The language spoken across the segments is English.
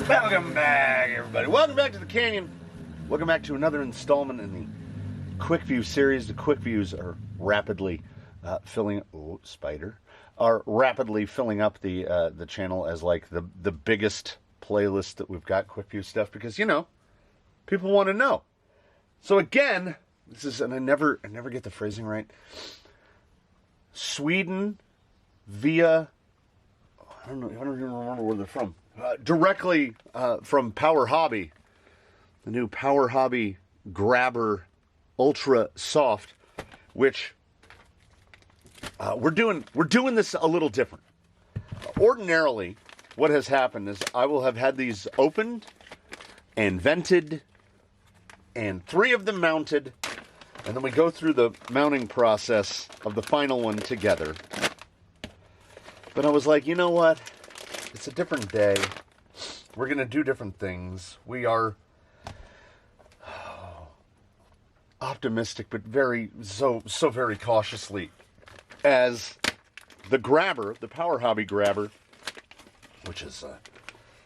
Welcome back, everybody. Welcome back to the Canyon. Welcome back to another installment in the Quickview series. The Quickviews are rapidly filling up the channel as like the biggest playlist that we've got, Quickview stuff, because people want to know. So again, this is, and I never get the phrasing right. Sweden via, I don't even remember where they're from. Directly from Powerhobby, the new Powerhobby Grabber Ultra Soft, which we're doing this a little different. Ordinarily, what has happened is I will have had these opened and vented, and 3 of them mounted, and then we go through the mounting process of the final one together. But I was like, you know what? It's a different day. We're going to do different things. We are optimistic, but so very cautiously. As the Grabber, the Powerhobby Grabber, which is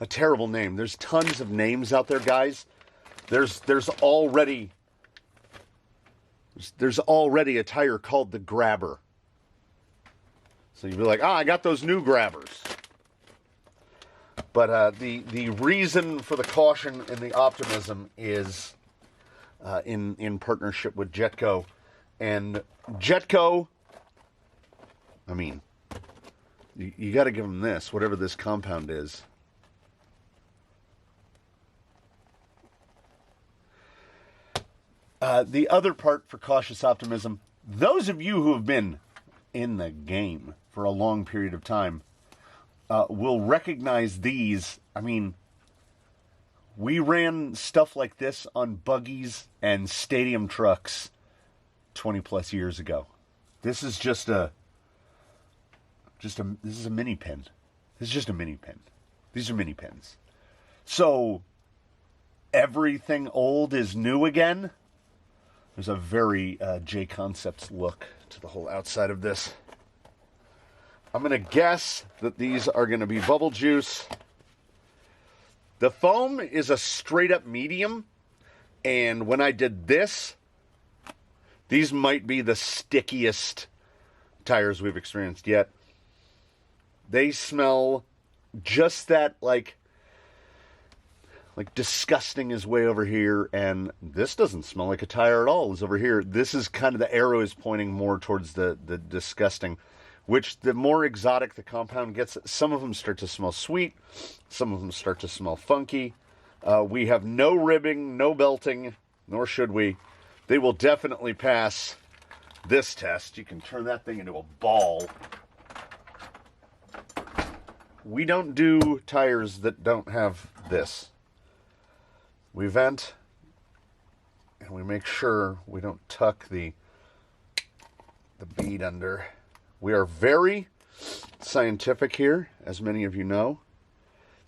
a terrible name. There's tons of names out there, guys. There's already a tire called the Grabber. So you'd be like, I got those new Grabbers. But the reason for the caution and the optimism is in partnership with Jetko. And Jetko, I mean, you got to give them this, whatever this compound is. The other part for cautious optimism, those of you who have been in the game for a long period of time will recognize these. I mean, we ran stuff like this on buggies and stadium trucks 20 plus years ago. This is this is a mini pin. This is just a mini pin. These are mini pins. So everything old is new again. There's a very J Concepts look to the whole outside of this. I'm going to guess that these are going to be bubble juice. The foam is a straight up medium. And when I did this, these might be the stickiest tires we've experienced yet. They smell just that like disgusting is way over here, and this doesn't smell like a tire at all is over here. This is kind of, the arrow is pointing more towards the disgusting, which the more exotic the compound gets, some of them start to smell sweet, some of them start to smell funky. We have no ribbing, no belting, nor should we. They will definitely pass this test. You can turn that thing into a ball. We don't do tires that don't have this. We vent, and we make sure we don't tuck the bead under. We are very scientific here, as many of you know.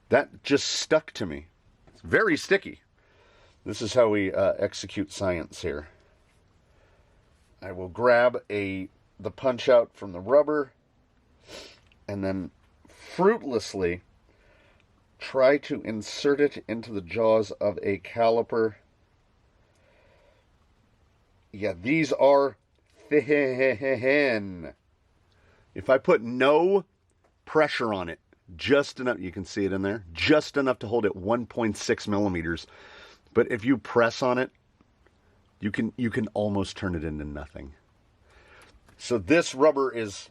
That just stuck to me. It's very sticky. This is how we execute science here. I will grab the punch out from the rubber, and then fruitlessly try to insert it into the jaws of a caliper. Yeah, these are thin. If I put no pressure on it, just enough, you can see it in there, just enough to hold it 1.6 millimeters. But if you press on it, you can almost turn it into nothing. So this rubber is,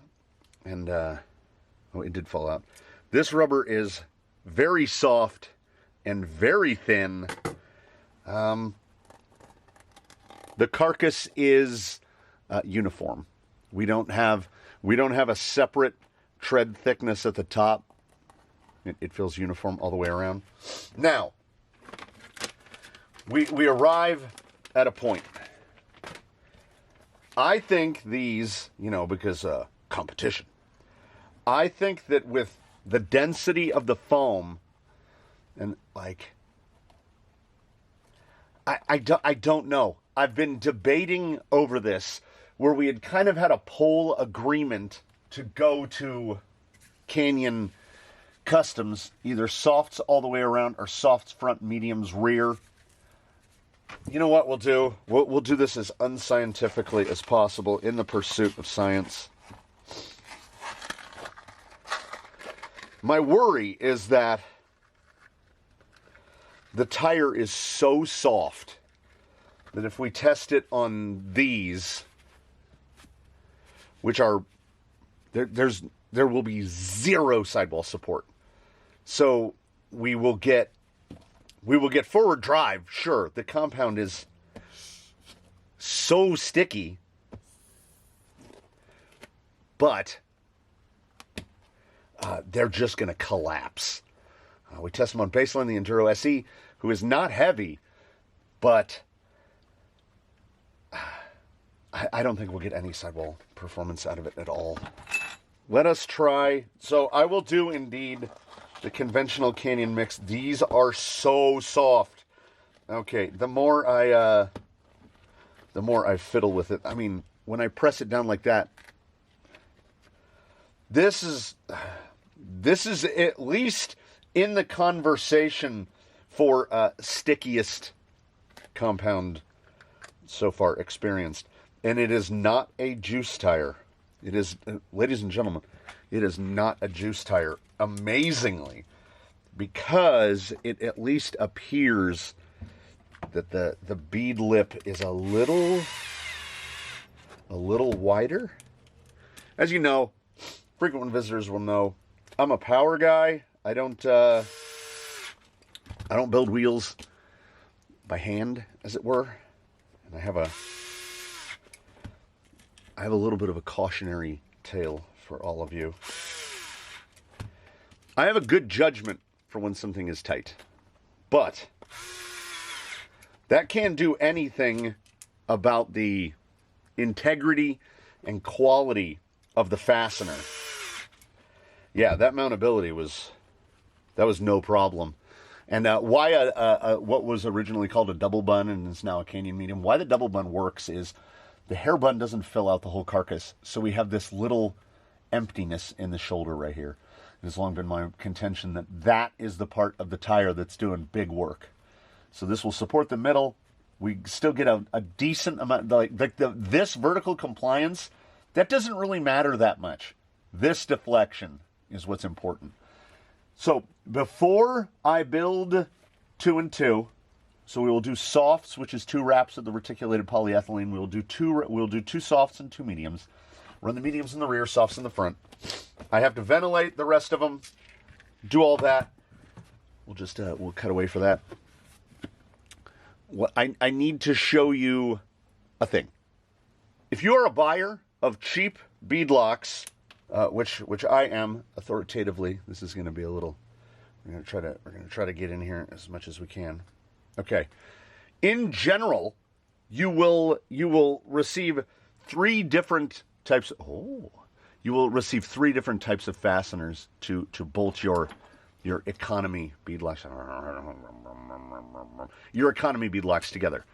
and it did fall out. This rubber is very soft and very thin. The carcass is uniform. We don't have a separate tread thickness at the top. It feels uniform all the way around. Now, we arrive at a point. I think these, because competition. I think that with the density of the foam, and I don't know. I've been debating over this, where we had kind of had a poll agreement to go to Canyon customs, either softs all the way around or softs front, mediums rear. You know what we'll do? We'll do this as unscientifically as possible in the pursuit of science. My worry is that the tire is so soft that if we test it on these, which are, there will be zero sidewall support. So we will get forward drive, sure. The compound is so sticky, but they're just going to collapse. We test them on baseline, the Enduro SE, who is not heavy, but I don't think we'll get any sidewall performance out of it at all. Let us try. So I will do indeed the conventional Canyon mix. These are so soft. Okay, the more I fiddle with it. I mean, when I press it down like that, this is at least in the conversation for stickiest compound so far experienced. And it is not a juice tire. It is, ladies and gentlemen, it is not a juice tire. Amazingly, because it at least appears that the bead lip is a little wider. As you know, frequent visitors will know, I'm a power guy. I don't build wheels by hand, as it were. And I have a little bit of a cautionary tale for all of you. I have a good judgment for when something is tight, but that can't do anything about the integrity and quality of the fastener. Yeah, that mountability was no problem. And why what was originally called a double bun and is now a Canyon medium, why the double bun works is the hair bun doesn't fill out the whole carcass. So we have this little emptiness in the shoulder right here. It has long been my contention that that is the part of the tire that's doing big work. So this will support the middle. We still get a decent amount, this vertical compliance, that doesn't really matter that much. This deflection is what's important. So before I build 2 and 2, so we will do softs, which is 2 wraps of the reticulated polyethylene. We'll do two softs and 2 mediums. Run the mediums in the rear, softs in the front. I have to ventilate the rest of them. Do all that. We'll just we'll cut away for that. What I need to show you a thing. If you are a buyer of cheap beadlocks, which I am authoritatively, this is going to be a little. We're going to try to get in here as much as we can. Okay. In general, you will receive 3 different types. You will receive 3 different types of fasteners to bolt your economy beadlocks. Your economy beadlocks together.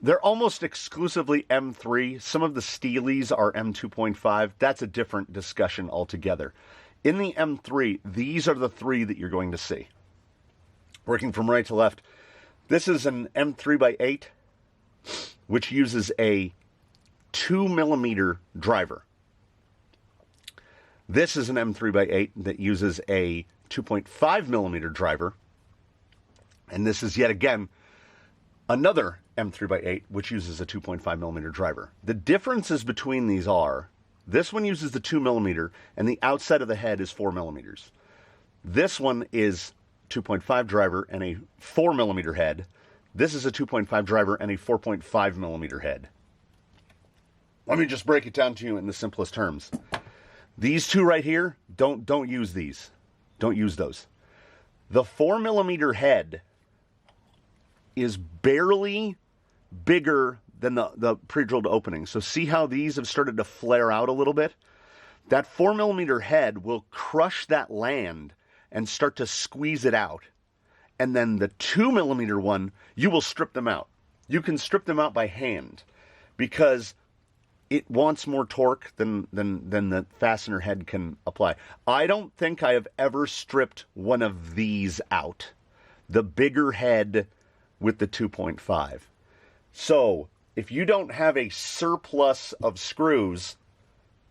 They're almost exclusively M3. Some of the Steelies are M2.5. That's a different discussion altogether. In the M3, these are the 3 that you're going to see. Working from right to left. This is an M3x8, which uses a 2mm driver. This is an M3x8 that uses a 2.5mm driver. And this is yet again another M3x8, which uses a 2.5mm driver. The differences between these are, this one uses the 2mm, and the outside of the head is 4mm. This one is 2.5 driver and a 4mm head. This is a 2.5 driver and a 4.5mm head. Let me just break it down to you in the simplest terms. These 2 right here, don't use these. Don't use those. The 4mm head is barely bigger than the pre-drilled opening. So see how these have started to flare out a little bit? That 4mm head will crush that land and start to squeeze it out. And then the 2mm one, you will strip them out. You can strip them out by hand because it wants more torque than the fastener head can apply. I don't think I have ever stripped one of these out. The bigger head with the 2.5. So, if you don't have a surplus of screws,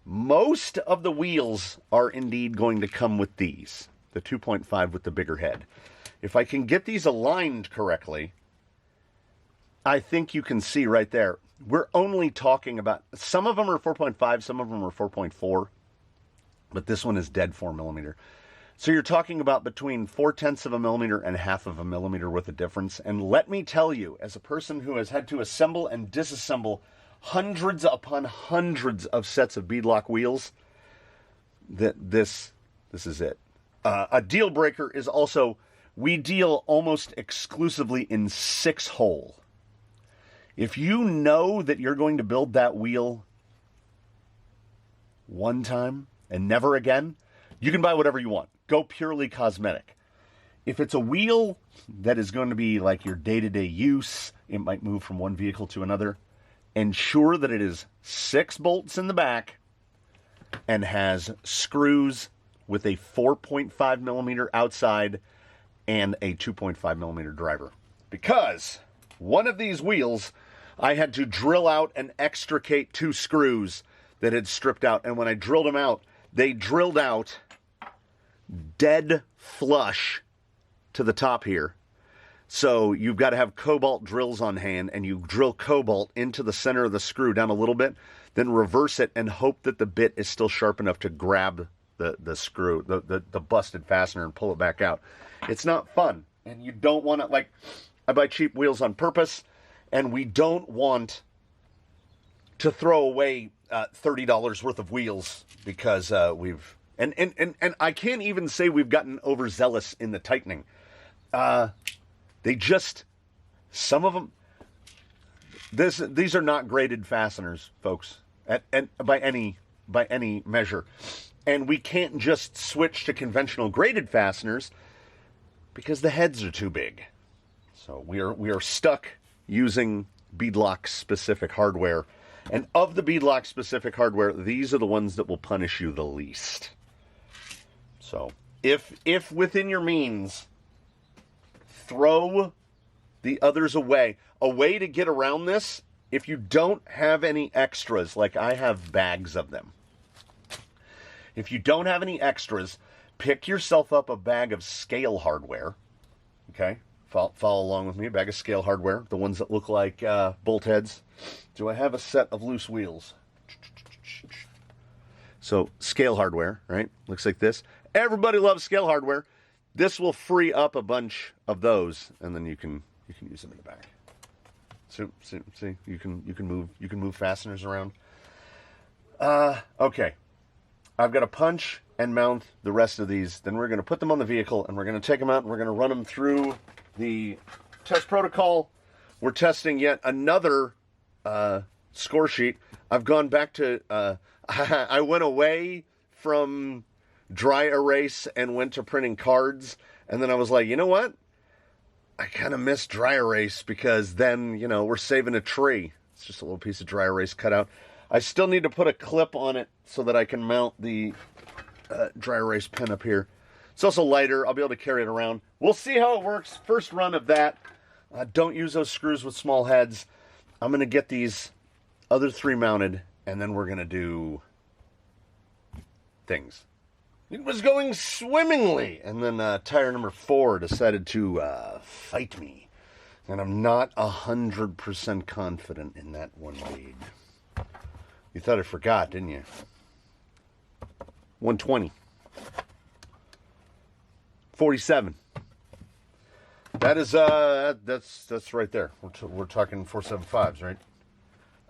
most of the wheels are indeed going to come with these. The 2.5 with the bigger head. If I can get these aligned correctly, I think you can see right there. We're only talking about, some of them are 4.5, some of them are 4.4, but this one is dead 4 millimeter. So you're talking about between 0.4 of a millimeter and 0.5 of a millimeter worth of difference. And let me tell you, as a person who has had to assemble and disassemble hundreds upon hundreds of sets of beadlock wheels, that this is it. A deal breaker is also, we deal almost exclusively in 6-hole. If you know that you're going to build that wheel one time and never again, you can buy whatever you want. Go purely cosmetic. If it's a wheel that is going to be like your day-to-day use, it might move from one vehicle to another, ensure that it is 6 bolts in the back and has screws with a 4.5 millimeter outside and a 2.5 millimeter driver. Because one of these wheels, I had to drill out and extricate 2 screws that had stripped out. And when I drilled them out, they drilled out dead flush to the top here. So you've got to have cobalt drills on hand, and you drill cobalt into the center of the screw down a little bit, then reverse it and hope that the bit is still sharp enough to grab the screw, the busted fastener, and pull it back out. It's not fun. And you don't want to, like, I buy cheap wheels on purpose, and we don't want to throw away $30 worth of wheels because we've... And I can't even say we've gotten overzealous in the tightening. They just... Some of them... These are not graded fasteners, folks, by any measure. And we can't just switch to conventional graded fasteners because the heads are too big. So we are stuck using beadlock specific hardware. And of the beadlock specific hardware, these are the ones that will punish you the least. So if within your means, throw the others away. A way to get around this, if you don't have any extras, like I have bags of them. If you don't have any extras, pick yourself up a bag of scale hardware. Okay? Follow along with me. A bag of scale hardware. The ones that look like bolt heads. Do I have a set of loose wheels? So, scale hardware, right? Looks like this. Everybody loves scale hardware. This will free up a bunch of those, and then you can use them in the back. So, see, you can move fasteners around. Okay. I've got to punch and mount the rest of these. Then we're going to put them on the vehicle, and we're going to take them out, and we're going to run them through the test protocol. We're testing yet another score sheet. I've gone back to... I went away from dry erase and went to printing cards, and then I was like, you know what? I kind of miss dry erase because then, we're saving a tree. It's just a little piece of dry erase cut out. I still need to put a clip on it so that I can mount the dry erase pen up here. It's also lighter. I'll be able to carry it around. We'll see how it works. First run of that. Don't use those screws with small heads. I'm going to get these other 3 mounted, and then we're going to do things. It was going swimmingly, and then tire number 4 decided to fight me. And I'm not 100% confident in that one lead. You thought I forgot, didn't you? 120. 47. That is that's right there. We're talking 475s, right?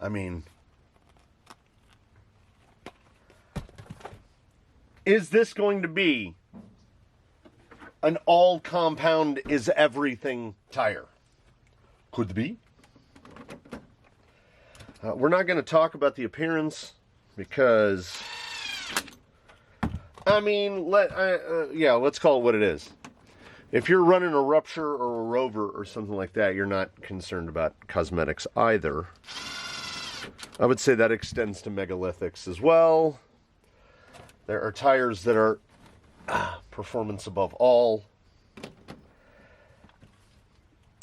I mean, is this going to be an all compound is everything tire? Could be. We're not going to talk about the appearance because, I mean, let's call it what it is. If you're running a Rupture or a Rover or something like that, you're not concerned about cosmetics either. I would say that extends to megalithics as well. There are tires that are performance above all.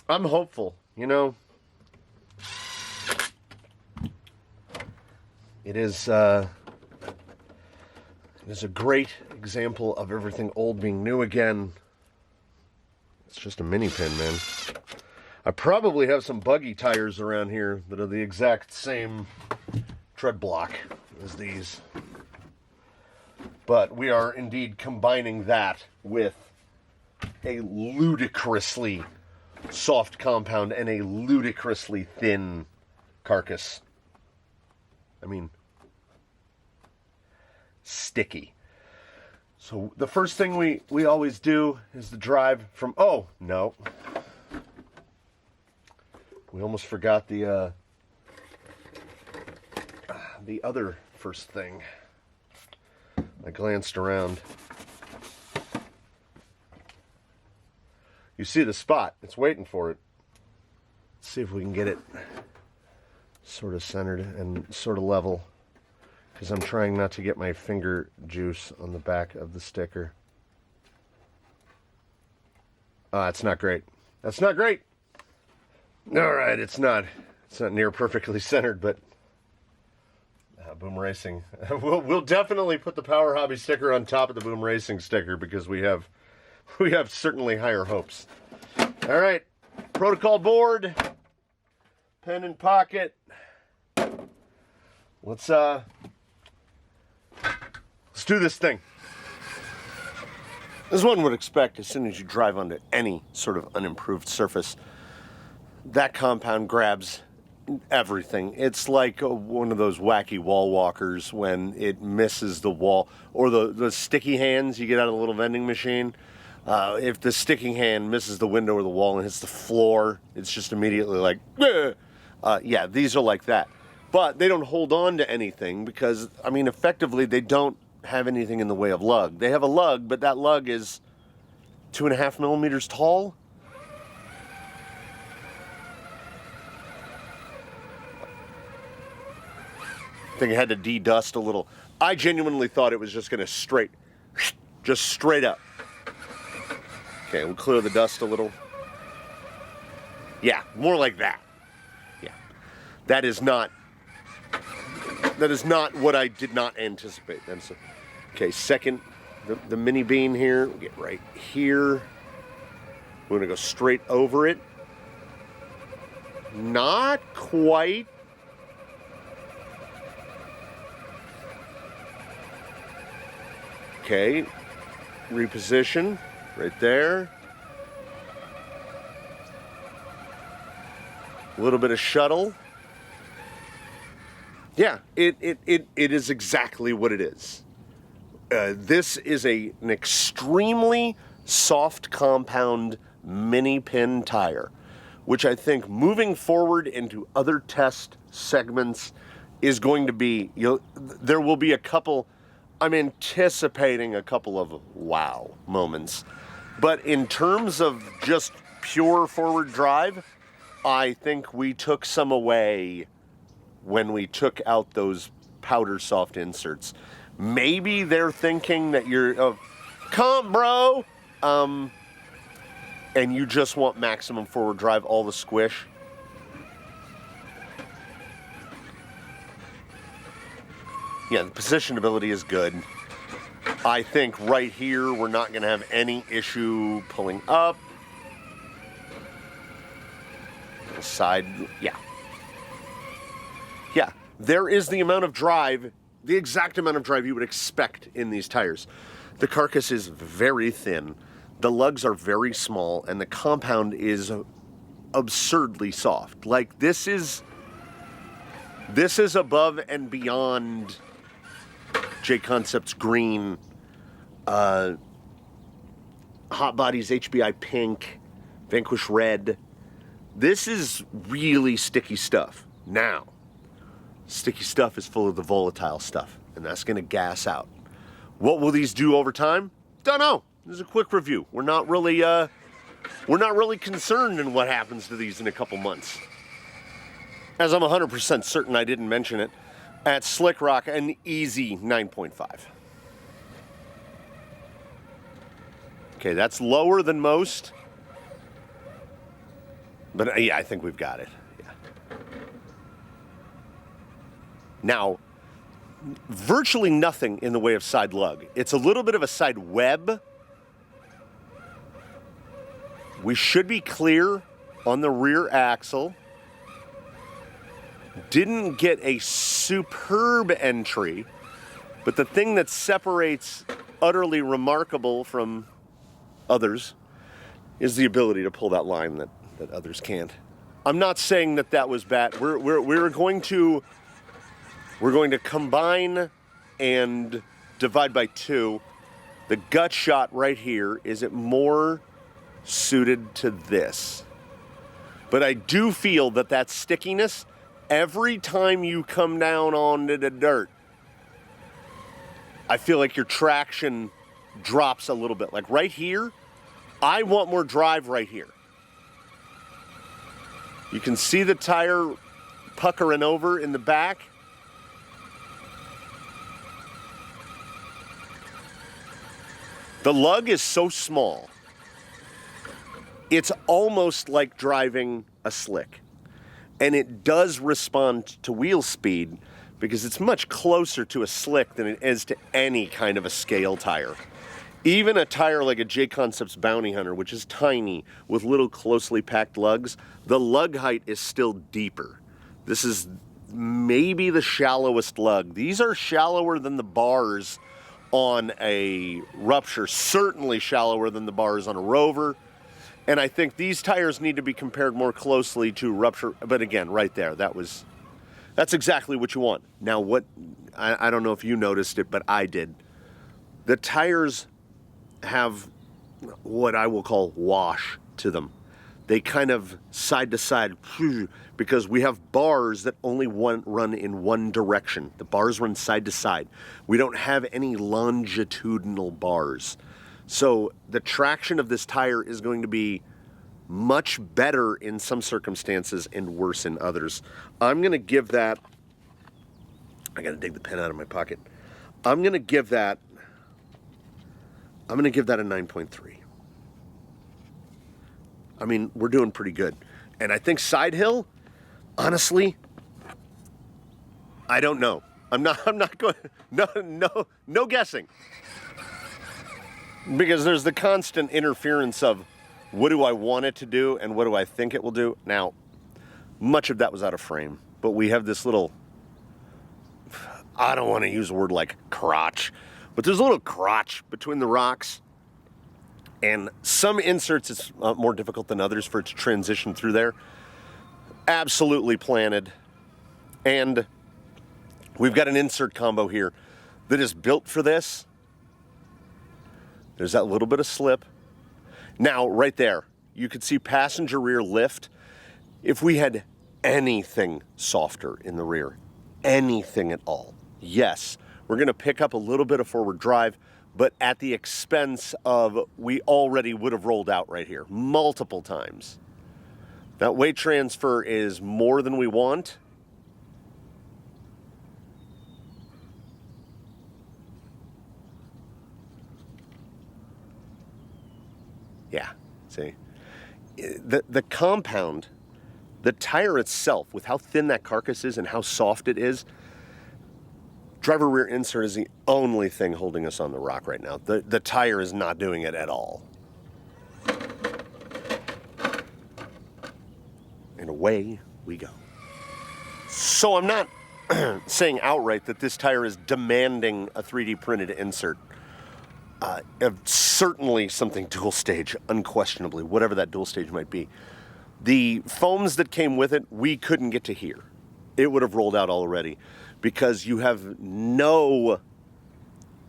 I'm hopeful, you know. It is a great example of everything old being new again. It's just a mini pin, man. I probably have some buggy tires around here that are the exact same tread block as these. But we are indeed combining that with a ludicrously soft compound and a ludicrously thin carcass. I mean, sticky. So the first thing we always do is the drive from, oh, no. We almost forgot the other first thing. I glanced around. You see the spot. It's waiting for it. Let's see if we can get it sort of centered and sort of level. Because I'm trying not to get my finger juice on the back of the sticker. It's not great. That's not great. All right, it's not near perfectly centered, but Boom Racing. We'll definitely put the Powerhobby sticker on top of the Boom Racing sticker because we have certainly higher hopes. All right, protocol board, pen in pocket. Let's do this thing. As one would expect, as soon as you drive onto any sort of unimproved surface, that compound grabs everything. It's like one of those wacky wall walkers when it misses the wall, or the sticky hands you get out of the little vending machine. If the sticking hand misses the window or the wall and hits the floor, it's just immediately like, yeah, these are like that. But they don't hold on to anything because, I mean, effectively they don't have anything in the way of lug. They have a lug, but that lug is 2.5 millimeters tall. I think I had to de-dust a little. I genuinely thought it was just going to straight up. Okay, we'll clear the dust a little. Yeah, more like that. Yeah, that is not what I did not anticipate. Okay, second, the mini bean here, we'll get right here. We're going to go straight over it. Not quite. Okay, reposition right there. A little bit of shuttle. Yeah, it is exactly what it is. This is an extremely soft compound mini pin tire, which I think moving forward into other test segments is going to be, there will be a couple, I'm anticipating a couple of wow moments. But in terms of just pure forward drive, I think we took some away when we took out those powder soft inserts. Maybe they're thinking that you're, come bro, and you just want maximum forward drive, all the squish. Yeah, the positionability is good. I think right here we're not going to have any issue pulling up. The side, yeah. Yeah, there is the amount of drive, the exact amount of drive you would expect in these tires. The carcass is very thin, the lugs are very small, and the compound is absurdly soft. Like, this is above and beyond J Concepts green, Hot Bodies HBI pink, Vanquish red. This is really sticky stuff. Now, sticky stuff is full of the volatile stuff, and that's going to gas out. What will these do over time? Don't know. This is a quick review. We're not really concerned in what happens to these in a couple months. as I'm 100% certain I didn't mention it, at Slick Rock, an easy 9.5. Okay, that's lower than most. But yeah, I think we've got it. Yeah. Now, virtually nothing in the way of side lug. It's a little bit of a side web. We should be clear on the rear axle. Didn't get a superb entry, but the thing that separates utterly remarkable from others is the ability to pull that line that others can't. I'm not saying that was bad. We're going to combine and divide by 2. The gut shot right here, is it more suited to this? But I do feel that stickiness, every time you come down onto the dirt, I feel like your traction drops a little bit. Like right here, I want more drive right here. You can see the tire puckering over in the back. The lug is so small, it's almost like driving a slick. And it does respond to wheel speed because it's much closer to a slick than it is to any kind of a scale tire. Even a tire like a J-Concepts Bounty Hunter, which is tiny with little closely packed lugs, the lug height is still deeper. This is maybe the shallowest lug. These are shallower than the bars on a Rupture, certainly shallower than the bars on a Rover. And I think these tires need to be compared more closely to Rupture. But again, right there, that's exactly what you want. Now, I don't know if you noticed it, but I did. The tires have what I will call wash to them. They kind of side to side because we have bars that only run in one direction. The bars run side to side. We don't have any longitudinal bars. So the traction of this tire is going to be much better in some circumstances and worse in others. I'm going to give that, I got to dig the pen out of my pocket. I'm going to give that a 9.3. I mean, we're doing pretty good. And I think side hill, honestly, I don't know. I'm not going, no guessing. Because there's the constant interference of what do I want it to do and what do I think it will do. Now, much of that was out of frame, but we have this little, I don't want to use a word like crotch, but there's a little crotch between the rocks. And some inserts, it's more difficult than others for it to transition through there. Absolutely planted. And we've got an insert combo here that is built for this. There's that little bit of slip. Now, right there, you could see passenger rear lift. If we had anything softer in the rear, anything at all, yes, we're going to pick up a little bit of forward drive, but at the expense of we already would have rolled out right here multiple times. That weight transfer is more than we want. Yeah, see, the compound, the tire itself, with how thin that carcass is and how soft it is, driver rear insert is the only thing holding us on the rock right now. The tire is not doing it at all. And away we go. So I'm not saying outright that this tire is demanding a 3D printed insert. Certainly something dual stage, unquestionably, whatever that dual stage might be. The foams that came with it, we couldn't get to here. It would have rolled out already because you have no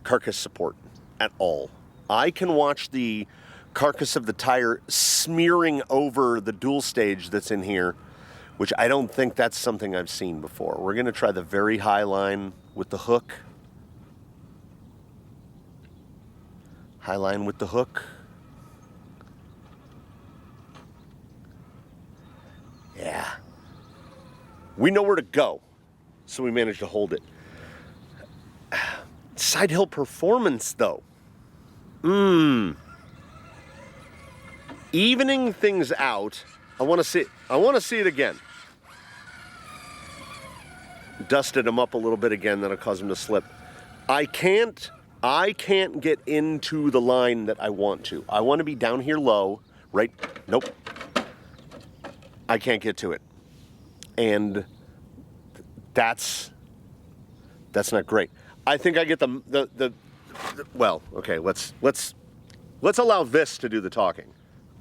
carcass support at all. I can watch the carcass of the tire smearing over the dual stage that's in here, which I don't think that's something I've seen before. We're going to try the very high line with the hook. High line with the hook. Yeah. We know where to go, so we managed to hold it. Side hill performance, though. Evening things out. I want to see it again. Dusted him up a little bit again. That'll cause him to slip. I can't get into the line that I want to. I want to be down here low, right? Nope. I can't get to it. And that's not great. I think I get the well, okay, let's allow this to do the talking.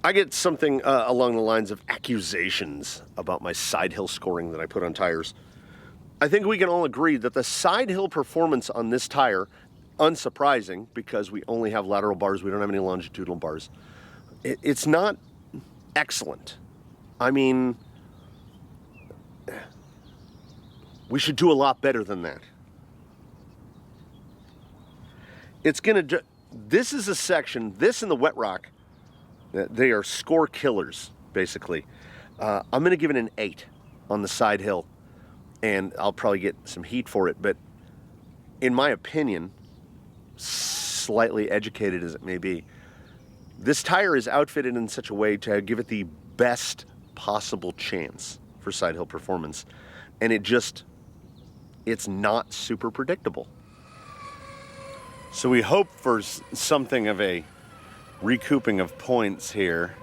I get something along the lines of accusations about my side hill scoring that I put on tires. I think we can all agree that the side hill performance on this tire, unsurprising because we only have lateral bars, we don't have any longitudinal bars, it's not excellent. I mean, we should do a lot better than that. This is a section, this and the wet rock, they are score killers, basically. I'm going to give it an 8 on the side hill, and I'll probably get some heat for it, but in my opinion, slightly educated as it may be, this tire is outfitted in such a way to give it the best possible chance for side hill performance, and it's not super predictable. So we hope for something of a recouping of points here.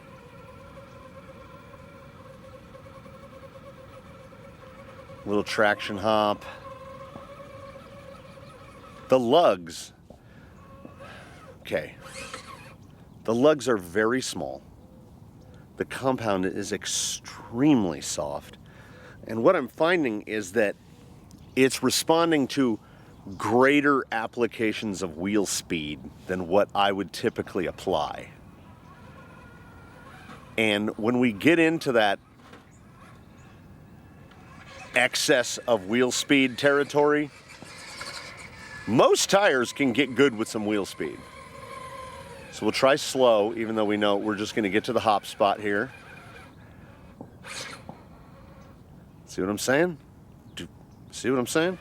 Little traction hop. The lugs. Okay. The lugs are very small. The compound is extremely soft. And what I'm finding is that it's responding to greater applications of wheel speed than what I would typically apply. And when we get into that excess of wheel speed territory, most tires can get good with some wheel speed. So we'll try slow, even though we know we're just going to get to the hop spot here. See what I'm saying? See what I'm saying?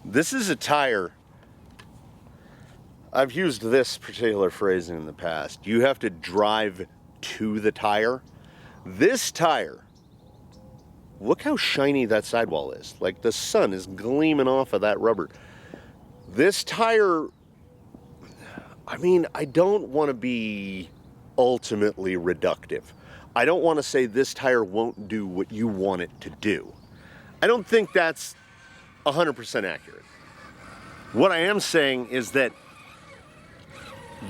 This is a tire. I've used this particular phrasing in the past. You have to drive to the tire. This tire, look how shiny that sidewall is. Like the sun is gleaming off of that rubber. This tire, I mean, I don't want to be ultimately reductive. I don't want to say this tire won't do what you want it to do. I don't think that's 100% accurate. What I am saying is that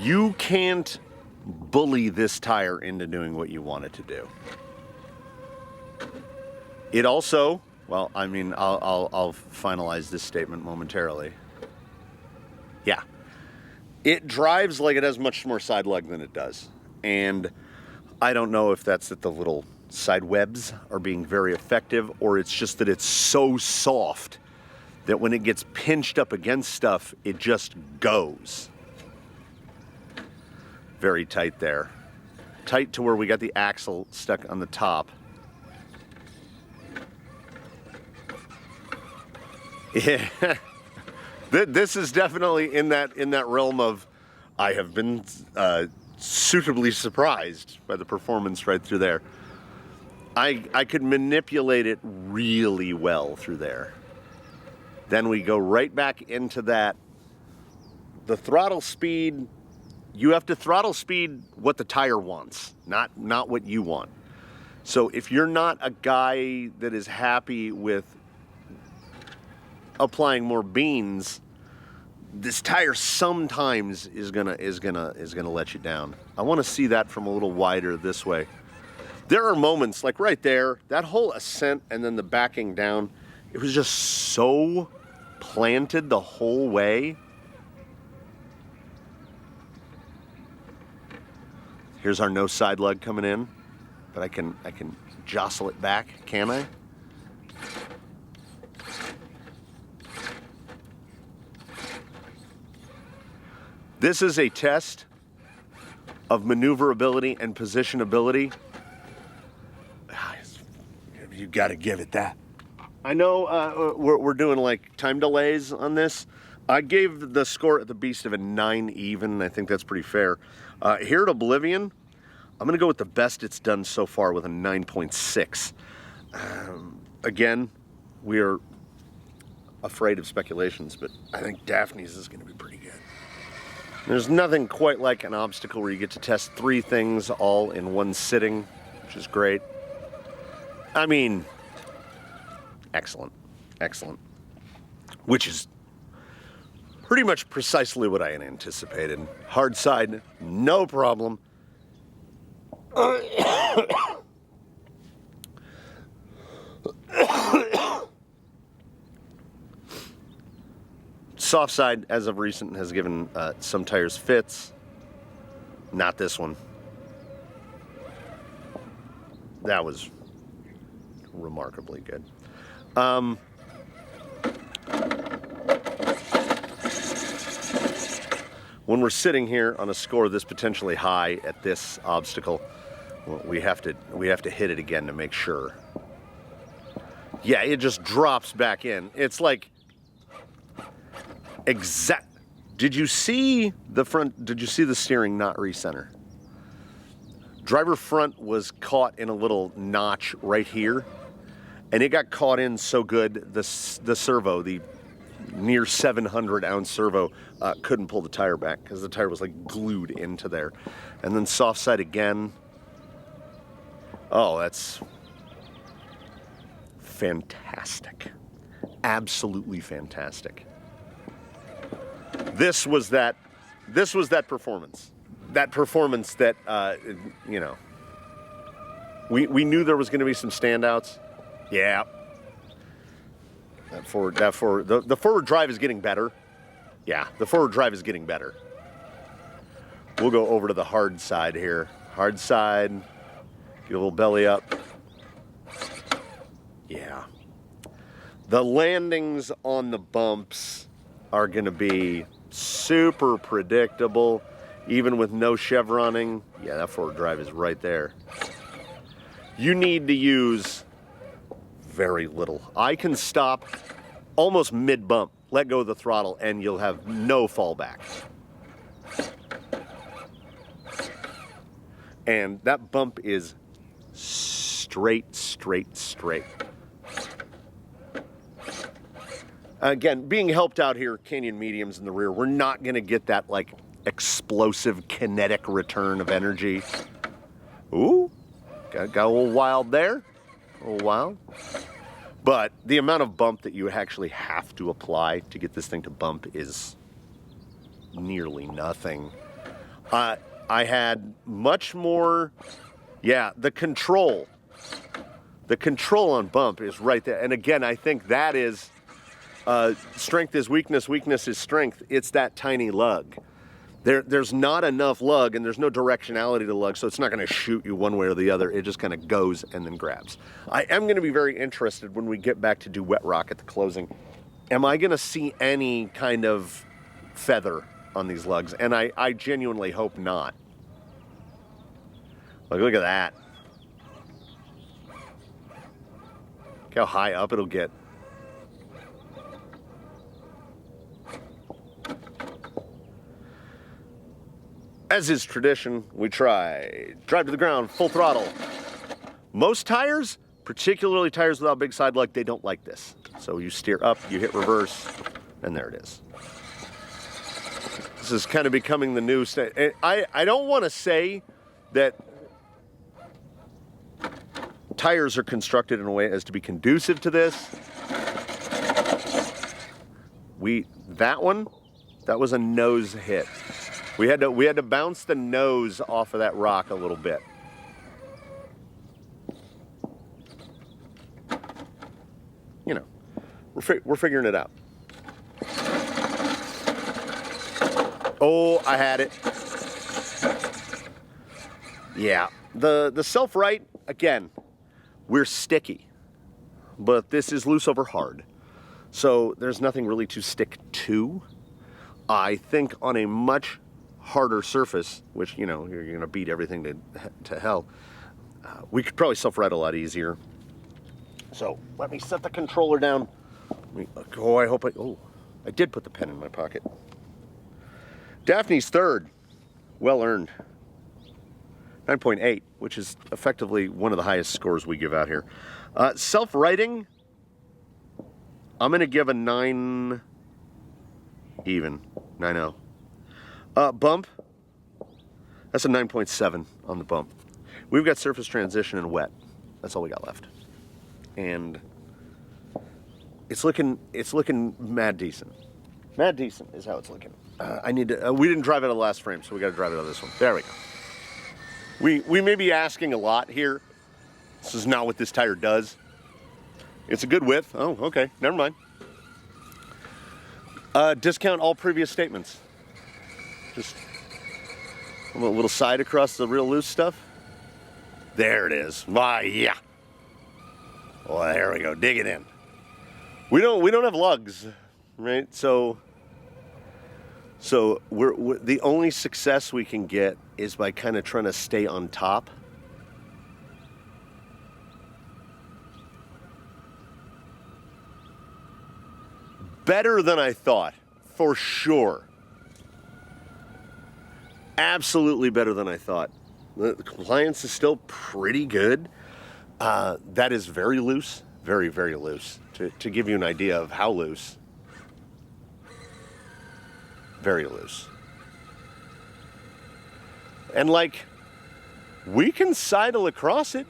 you can't bully this tire into doing what you want it to do. It also, well, I mean, I'll finalize this statement momentarily. Yeah. It drives like it has much more side lug than it does. And I don't know if that's that the little side webs are being very effective, or it's just that it's so soft that when it gets pinched up against stuff, it just goes. Very tight there. Tight to where we got the axle stuck on the top. Yeah. This is definitely in that realm of I have been suitably surprised by the performance right through there. I could manipulate it really well through there. Then we go right back into that. The throttle speed, you have to throttle speed what the tire wants, not what you want. So if you're not a guy that is happy with applying more beans, this tire sometimes is gonna let you down. I want to see that from a little wider this way. There are moments like right there, that whole ascent and then the backing down, it was just so planted the whole way. Here's our no side lug coming in, but I can jostle it back, can I? This is a test of maneuverability and positionability, you got to give it that. I know we're doing like time delays on this. I gave the score at the Beast of a 9 even. I think that's pretty fair. Here at Oblivion, I'm going to go with the best it's done so far with a 9.6. Again, we are afraid of speculations, but I think Daphne's is going to be pretty good. There's nothing quite like an obstacle where you get to test 3 things all in one sitting, which is great. I mean, excellent, excellent. Which is pretty much precisely what I had anticipated. Hard side, no problem. Soft side, as of recent, has given some tires fits. Not this one. That was remarkably good. When we're sitting here on a score this potentially high at this obstacle, well, we have to hit it again to make sure. Yeah, it just drops back in. It's like exact. Did you see the front? Did you see the steering not recenter? Driver front was caught in a little notch right here, and it got caught in so good the servo, the near 700-ounce servo, couldn't pull the tire back because the tire was like glued into there. And then soft side again. Oh, that's fantastic. Absolutely fantastic. This was that performance. That performance that, you know, we knew there was going to be some standouts. Yeah. The forward drive is getting better. Yeah, the forward drive is getting better. We'll go over to the hard side here. Hard side, get a little belly up. Yeah. The landings on the bumps are going to be super predictable, even with no chevroning. Yeah, that forward drive is right there. You need to use very little. I can stop almost mid-bump, let go of the throttle, and you'll have no fallback. And that bump is straight. Again, being helped out here, Canyon mediums in the rear, we're not going to get that like explosive kinetic return of energy. Ooh, got a little wild there. A little wild. But the amount of bump that you actually have to apply to get this thing to bump is nearly nothing. I had much more, yeah, the control on bump is right there. And again, I think that is, strength is weakness, weakness is strength. It's that tiny lug. There's not enough lug, and there's no directionality to lug, so it's not going to shoot you one way or the other. It just kind of goes and then grabs. I am going to be very interested when we get back to do wet rock at the closing. Am I going to see any kind of feather on these lugs? And I genuinely hope not. Look at that. Look how high up it'll get. As is tradition, we try drive to the ground, full throttle. Most tires, particularly tires without big side lug, they don't like this. So you steer up, you hit reverse, and there it is. This is kind of becoming the new state. I don't want to say that tires are constructed in a way as to be conducive to this. That was a nose hit. We had to bounce the nose off of that rock a little bit. You know, we're figuring it out. Oh, I had it. Yeah, the self-right, again, we're sticky, but this is loose over hard. So there's nothing really to stick to. I think on a much harder surface, which, you know, you're going to beat everything to hell, we could probably self-ride a lot easier. So let me set the controller down. I did put the pen in my pocket. Daphne's third, well earned. 9.8, which is effectively one of the highest scores we give out here. Self-writing, I'm going to give a 9 even, 9.0. Bump, that's a 9.7 on the bump. We've got surface transition and wet. That's all we got left. And it's looking mad decent. Mad decent is how it's looking. I need to, we didn't drive it on the last frame, so we got to drive it on this one. There we go. We may be asking a lot here. This is not what this tire does. It's a good width. Oh, okay, never mind. Discount all previous statements. Just a little side across the real loose stuff. There it is. Why, yeah. Well, there we go. Dig it in. We don't have lugs, right? So we're the only success we can get is by kind of trying to stay on top. Better than I thought, for sure. Absolutely better than I thought. The compliance is still pretty good. That is very loose, very, very loose. To give you an idea of how loose, very loose. And like, we can sidle across it.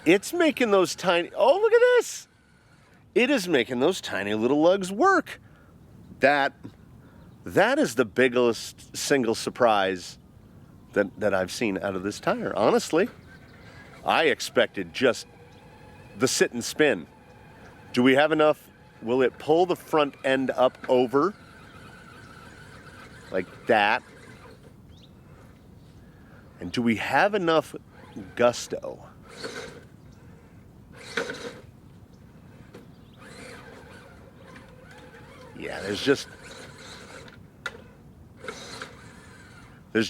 It's making those tiny, oh, look at this. It is making those tiny little lugs work. That is the biggest single surprise that I've seen out of this tire. Honestly, I expected just the sit and spin. Do we have enough? Will it pull the front end up over like that? And do we have enough gusto? Yeah, there's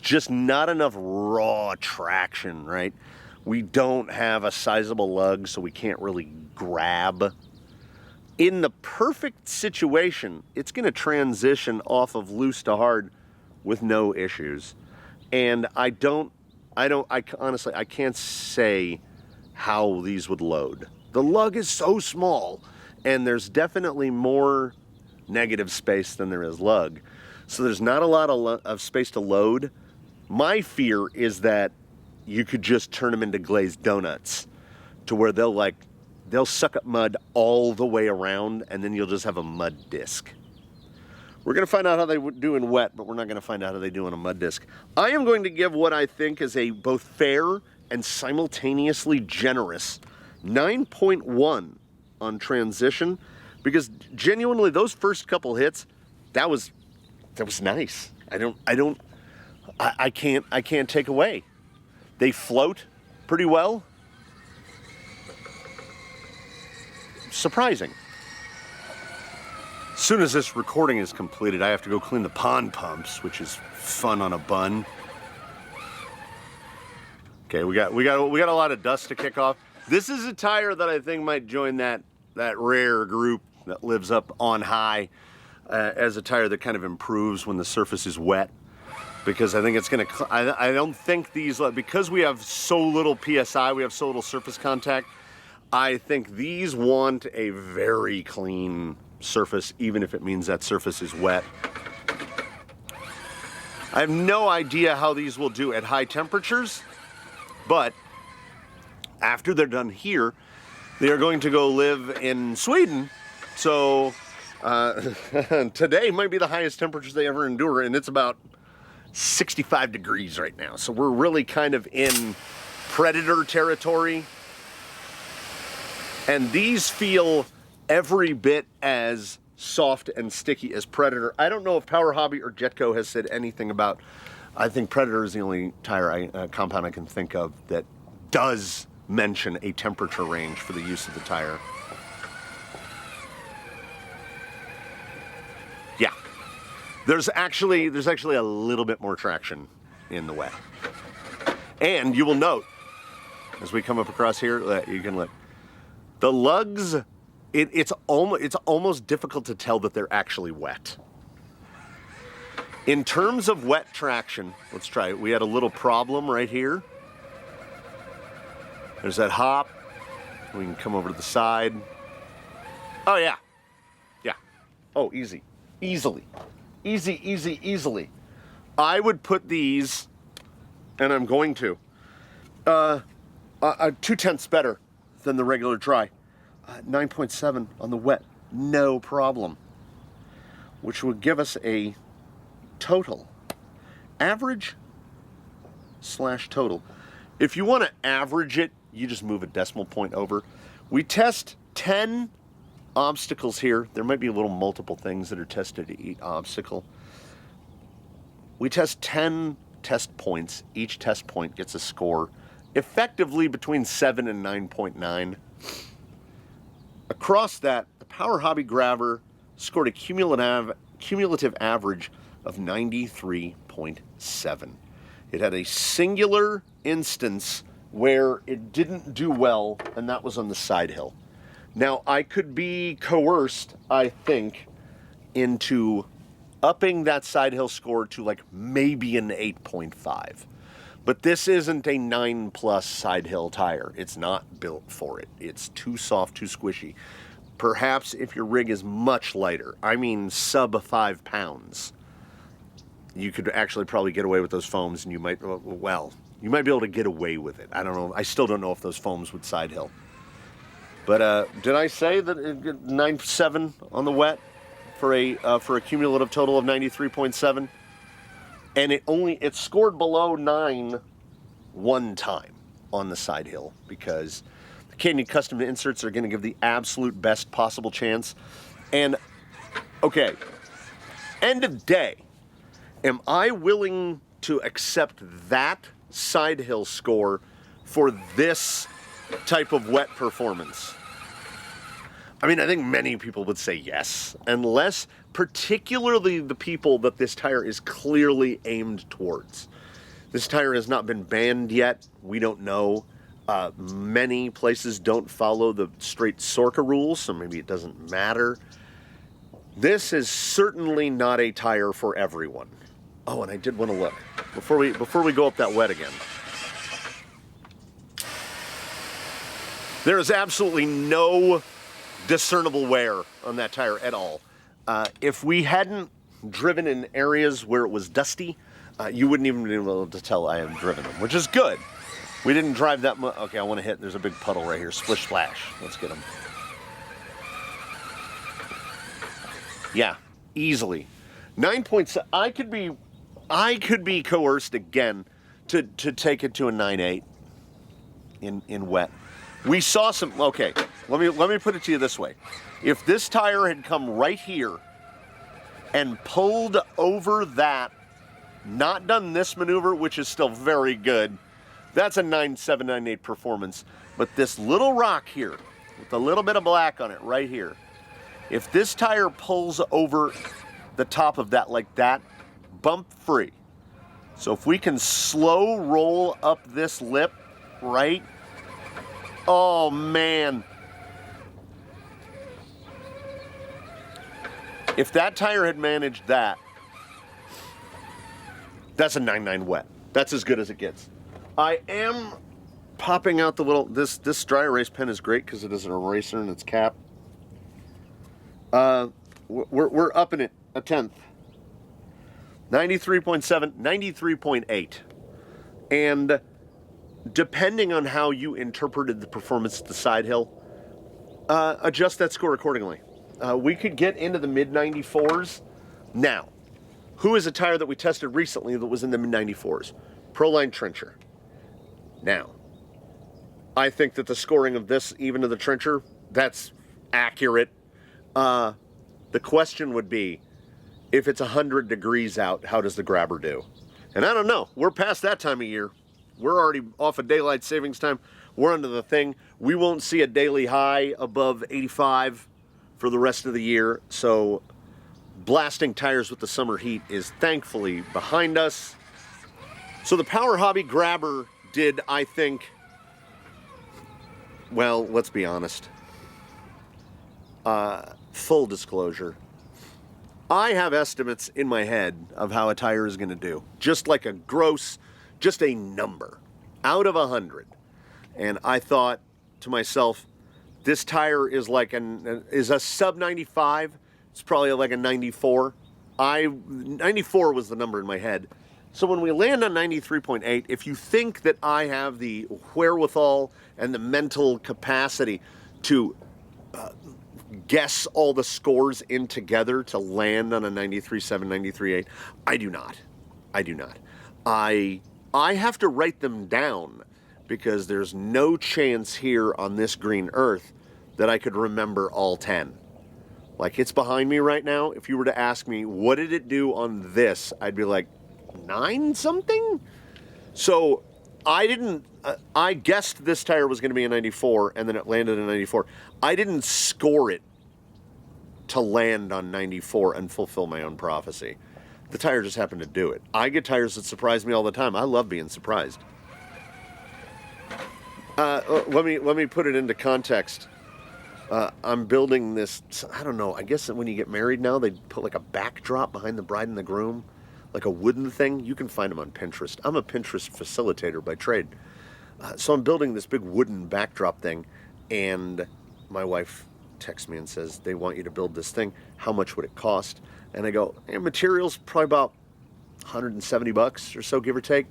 just not enough raw traction, right? We don't have a sizable lug, so we can't really grab. In the perfect situation, it's going to transition off of loose to hard with no issues. And I honestly, I can't say how these would load. The lug is so small, and there's definitely more negative space than there is lug. So there's not a lot of space to load. My fear is that you could just turn them into glazed donuts to where they'll suck up mud all the way around, and then you'll just have a mud disc. We're going to find out how they do in wet, but we're not going to find out how they do on a mud disc. I am going to give what I think is a both fair and simultaneously generous 9.1 on transition, because genuinely those first couple hits, that was nice. I can't take away. They float pretty well. Surprising. As soon as this recording is completed, I have to go clean the pond pumps, which is fun on a bun. Okay, we got a lot of dust to kick off. This is a tire that I think might join that rare group that lives up on high as a tire that kind of improves when the surface is wet, because I think it's going to, I don't think these, because we have so little PSI, we have so little surface contact, I think these want a very clean surface, even if it means that surface is wet. I have no idea how these will do at high temperatures, but after they're done here, they are going to go live in Sweden. So today might be the highest temperatures they ever endure, and it's about 65 degrees right now. So we're really kind of in predator territory. And these feel every bit as soft and sticky as Predator. I don't know if Powerhobby or Jetko has said anything about, I think Predator is the only tire compound I can think of that does mention a temperature range for the use of the tire. There's actually a little bit more traction in the wet. And you will note, as we come up across here, that you can look. The lugs, it's almost difficult to tell that they're actually wet. In terms of wet traction, let's try it. We had a little problem right here. There's that hop. We can come over to the side. Oh, yeah. Yeah. Oh, easy. Easily. Easily. I would put these, and I'm going to, 2/10 better than the regular dry. 9.7 on the wet. No problem. Which would give us a total. Average / total. If you want to average it, you just move a decimal point over. We test 10 obstacles here. There might be a little multiple things that are tested at each obstacle. We test 10 test points. Each test point gets a score effectively between 7 and 9.9. Across that, the Powerhobby Grabber scored a cumulative average of 93.7. It had a singular instance where it didn't do well, and that was on the side hill. Now, I could be coerced, I think, into upping that side hill score to like maybe an 8.5. But this isn't a 9+ side hill tire. It's not built for it. It's too soft, too squishy. Perhaps if your rig is much lighter, I mean sub 5 pounds, you could actually probably get away with those foams, and you might, well, you might be able to get away with it. I don't know. I still don't know if those foams would side hill. But did I say that 9.7 on the wet for a cumulative total of 93.7? And it scored below 9 one time on the side hill, because the Canyon custom inserts are going to give the absolute best possible chance. And okay, end of day, am I willing to accept that side hill score for this type of wet performance? I mean, I think many people would say yes, unless particularly the people that this tire is clearly aimed towards. This tire has not been banned yet. We don't know. Many places don't follow the straight Sorka rules, so maybe it doesn't matter. This is certainly not a tire for everyone. Oh, and I did want to look before we go up that wet again. There is absolutely no discernible wear on that tire at all. If we hadn't driven in areas where it was dusty, you wouldn't even be able to tell I had driven them, which is good. We didn't drive that much. Okay, I want to hit. There's a big puddle right here. Splish splash. Let's get them. Yeah, easily. 9.7. I could be coerced again to take it to a 9.8 in wet. We saw some. Okay, let me put it to you this way: if this tire had come right here and pulled over that, not done this maneuver, which is still very good, that's a 9.7, 9.8 performance. But this little rock here, with a little bit of black on it right here, if this tire pulls over the top of that like that, bump free. So if we can slow roll up this lip, right? Oh, man. If that tire had managed that, that's a 9.9 wet. That's as good as it gets. I am popping out the little, this dry erase pen is great because it is an eraser in its cap. We're upping it a 1/10. 93.7, 93.8. And depending on how you interpreted the performance at the side hill, adjust that score accordingly. We could get into the mid-94s. Now, who is a tire that we tested recently that was in the mid-94s? Proline Trencher. Now, I think that the scoring of this, even to the Trencher, that's accurate. The question would be, if it's 100 degrees out, how does the Grabber do? And I don't know. We're past that time of year. We're already off of daylight savings time. We're under the thing. We won't see a daily high above 85 for the rest of the year. So blasting tires with the summer heat is thankfully behind us. So the Powerhobby Grabber did, I think, well, let's be honest. Full disclosure. I have estimates in my head of how a tire is going to do. Just like a gross, just a number out of 100. And I thought to myself, this tire is like is a sub 95. It's probably like a 94. 94 was the number in my head. So when we land on 93.8, if you think that I have the wherewithal and the mental capacity to guess all the scores in together to land on a 93.7, 93.8, I do not. I do not. I have to write them down because there's no chance here on this green earth that I could remember all 10. Like, it's behind me right now. If you were to ask me, what did it do on this? I'd be like, 9 something? So I didn't, I guessed this tire was going to be a 94, and then it landed a 94. I didn't score it to land on 94 and fulfill my own prophecy. The tire just happened to do it. I get tires that surprise me all the time. I love being surprised. Let me put it into context. I'm building this, I don't know, I guess when you get married now, they put like a backdrop behind the bride and the groom, like a wooden thing. You can find them on Pinterest. I'm a Pinterest facilitator by trade. So I'm building this big wooden backdrop thing, and my wife texts me and says, they want you to build this thing. How much would it cost? And I go, materials, probably about $170 or so, give or take.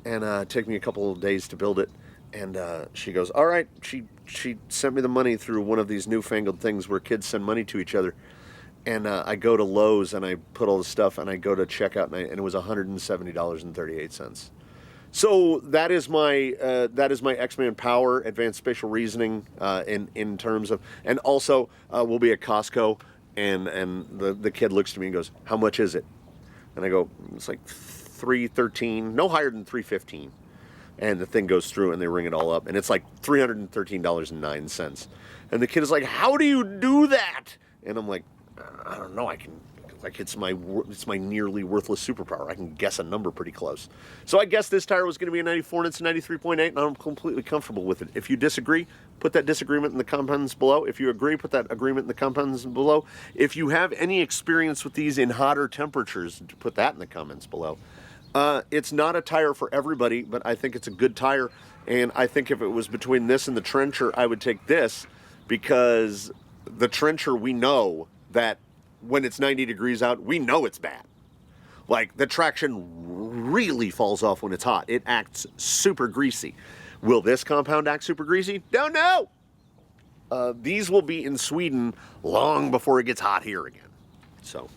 And it took me a couple of days to build it. And she goes, all right. She sent me the money through one of these newfangled things where kids send money to each other. And I go to Lowe's and I put all the stuff and I go to checkout and it was $170.38. So that is my X-Man Power Advanced Spatial Reasoning in terms of, and also we'll be at Costco and the kid looks to me and goes, how much is it? And I go, it's like $313, no higher than $315. And the thing goes through and they ring it all up and it's like $313.09. And the kid is like, how do you do that? And I'm like, I don't know, I can, like, it's my nearly worthless superpower. I can guess a number pretty close. So I guessed this tire was going to be a 94 and it's a 93.8 and I'm completely comfortable with it. If you disagree, put that disagreement in the comments below. If you agree, put that agreement in the comments below. If you have any experience with these in hotter temperatures, put that in the comments below. It's not a tire for everybody, but I think it's a good tire. And I think if it was between this and the Trencher, I would take this because the Trencher, we know that when it's 90 degrees out, we know it's bad. Like, the traction really falls off when it's hot. It acts super greasy. Will this compound act super greasy? Don't know. These will be in Sweden long before it gets hot here again. So,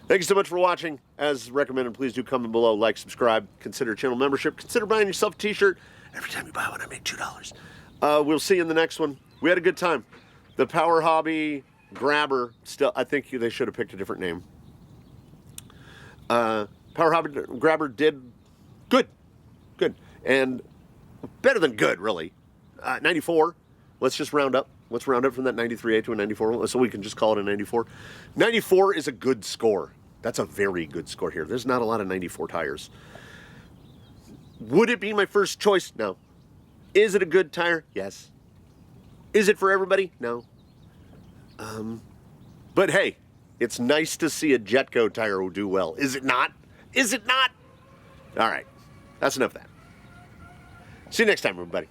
thank you so much for watching. As recommended, please do comment below, like, subscribe, consider channel membership, consider buying yourself a t-shirt. Every time you buy one, I make $2. We'll see you in the next one. We had a good time. The Powerhobby Grabber, still, I think they should have picked a different name. Powerhobby Grabber did good. And better than good, really. 94, let's just round up. Let's round up from that 93A to a 94, so we can just call it a 94. 94 is a good score. That's a very good score here. There's not a lot of 94 tires. Would it be my first choice? No. Is it a good tire? Yes. Is it for everybody? No. But hey, it's nice to see a Jetko tire do well. Is it not? Is it not? All right. That's enough of that. See you next time, everybody.